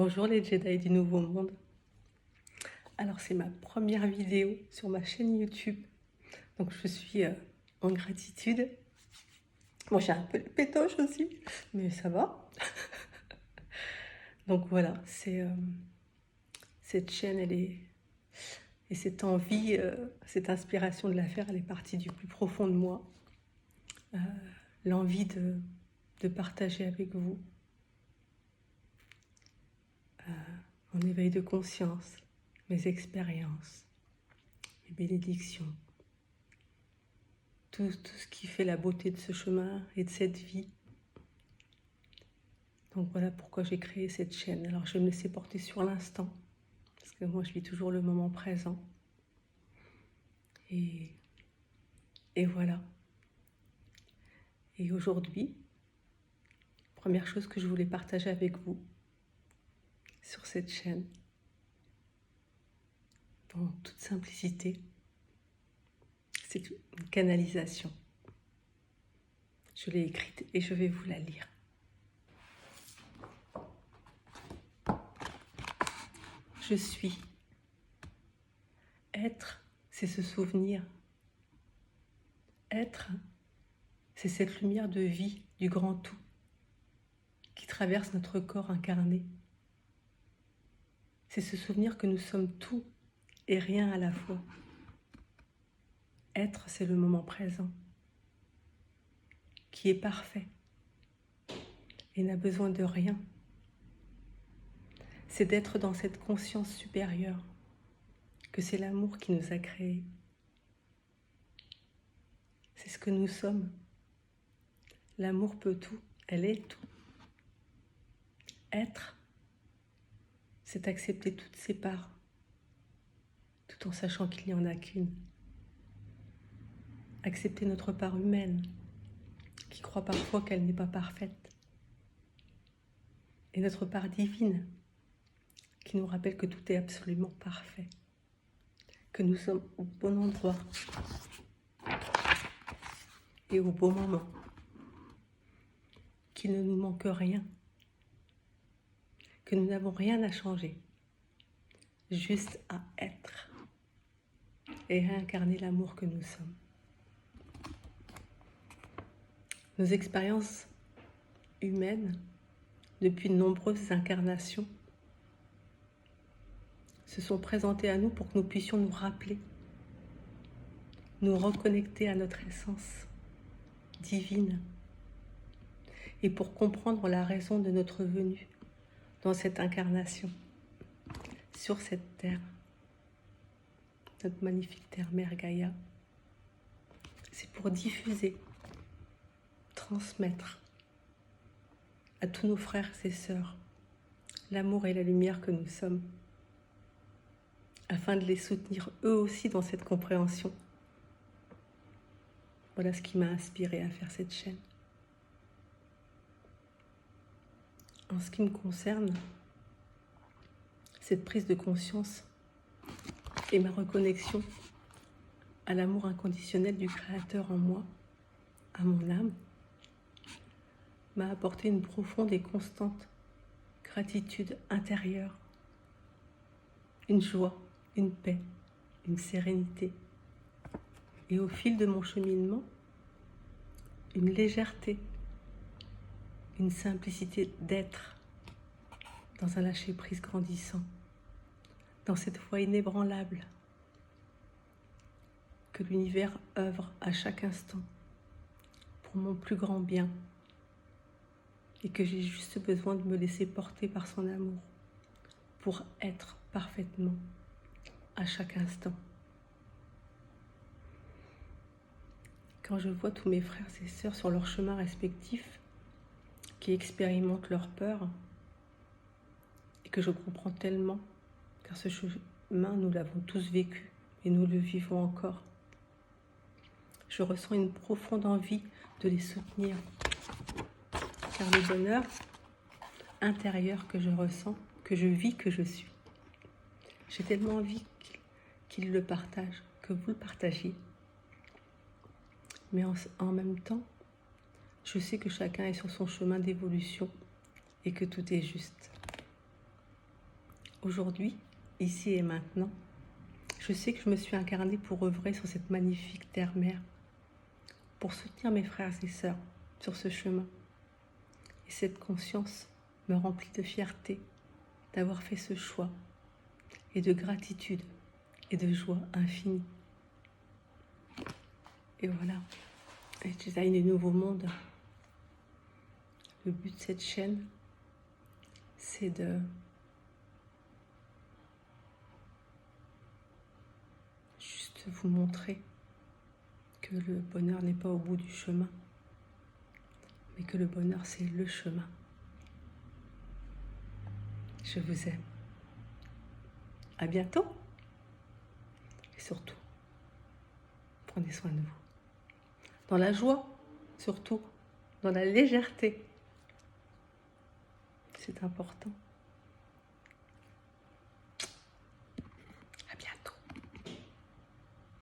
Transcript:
Bonjour les Jedi du Nouveau Monde. Alors c'est ma première vidéo sur ma chaîne YouTube. Donc je suis en gratitude. Bon, j'ai un peu le pétoche aussi, mais ça va. Donc voilà, c'est cette chaîne, elle est... Et cette envie, cette inspiration de la faire, elle est partie du plus profond de moi. L'envie de partager avec vous mon éveil de conscience, mes expériences, mes bénédictions. Tout ce qui fait la beauté de ce chemin et de cette vie. Donc voilà pourquoi j'ai créé cette chaîne. Alors je vais me laisser porter sur l'instant, parce que moi je vis toujours le moment présent. Et voilà. Et aujourd'hui, première chose que je voulais partager avec vous sur cette chaîne, dans toute simplicité, c'est une canalisation. Je l'ai écrite et je vais vous la lire. Je suis. Être, c'est se souvenir. Être, c'est cette lumière de vie du grand tout qui traverse notre corps incarné. C'est se souvenir que nous sommes tout et rien à la fois. Être, c'est le moment présent, qui est parfait et n'a besoin de rien. C'est d'être dans cette conscience supérieure, que c'est l'amour qui nous a créés. C'est ce que nous sommes. L'amour peut tout, elle est tout. Être, c'est accepter toutes ses parts, tout en sachant qu'il n'y en a qu'une. Accepter notre part humaine, qui croit parfois qu'elle n'est pas parfaite. Et notre part divine, qui nous rappelle que tout est absolument parfait, que nous sommes au bon endroit et au bon moment, qu'il ne nous manque rien, que nous n'avons rien à changer, juste à être et à incarner l'amour que nous sommes. Nos expériences humaines, depuis de nombreuses incarnations, se sont présentées à nous pour que nous puissions nous rappeler, nous reconnecter à notre essence divine et pour comprendre la raison de notre venue dans cette incarnation, sur cette terre, notre magnifique terre-mère Gaïa. C'est pour diffuser, transmettre à tous nos frères et sœurs l'amour et la lumière que nous sommes, afin de les soutenir eux aussi dans cette compréhension. Voilà ce qui m'a inspirée à faire cette chaîne. En ce qui me concerne, cette prise de conscience et ma reconnexion à l'amour inconditionnel du Créateur en moi, à mon âme, m'a apporté une profonde et constante gratitude intérieure, une joie, une paix, une sérénité. Et au fil de mon cheminement, une légèreté, une simplicité d'être dans un lâcher-prise grandissant, dans cette foi inébranlable que l'univers œuvre à chaque instant pour mon plus grand bien et que j'ai juste besoin de me laisser porter par son amour pour être parfaitement à chaque instant. Quand je vois tous mes frères et sœurs sur leur chemin respectif qui expérimentent leur peur et que je comprends tellement, car ce chemin, nous l'avons tous vécu et nous le vivons encore, je ressens une profonde envie de les soutenir, car le bonheur intérieur que je ressens, que je vis, que je suis, j'ai tellement envie qu'ils le partagent, que vous le partagiez. Mais en même temps, je sais que chacun est sur son chemin d'évolution et que tout est juste. aujourd'hui, ici et maintenant, je sais que je me suis incarnée pour œuvrer sur cette magnifique terre-mère, pour soutenir mes frères et sœurs sur ce chemin. Et cette conscience me remplit de fierté d'avoir fait ce choix, et de gratitude et de joie infinie. Et voilà, et design du nouveau monde. Le but de cette chaîne, c'est de juste vous montrer que le bonheur n'est pas au bout du chemin, mais que le bonheur, c'est le chemin. Je vous aime. À bientôt. Et surtout, prenez soin de vous. Dans la joie, surtout, dans la légèreté. C'est important.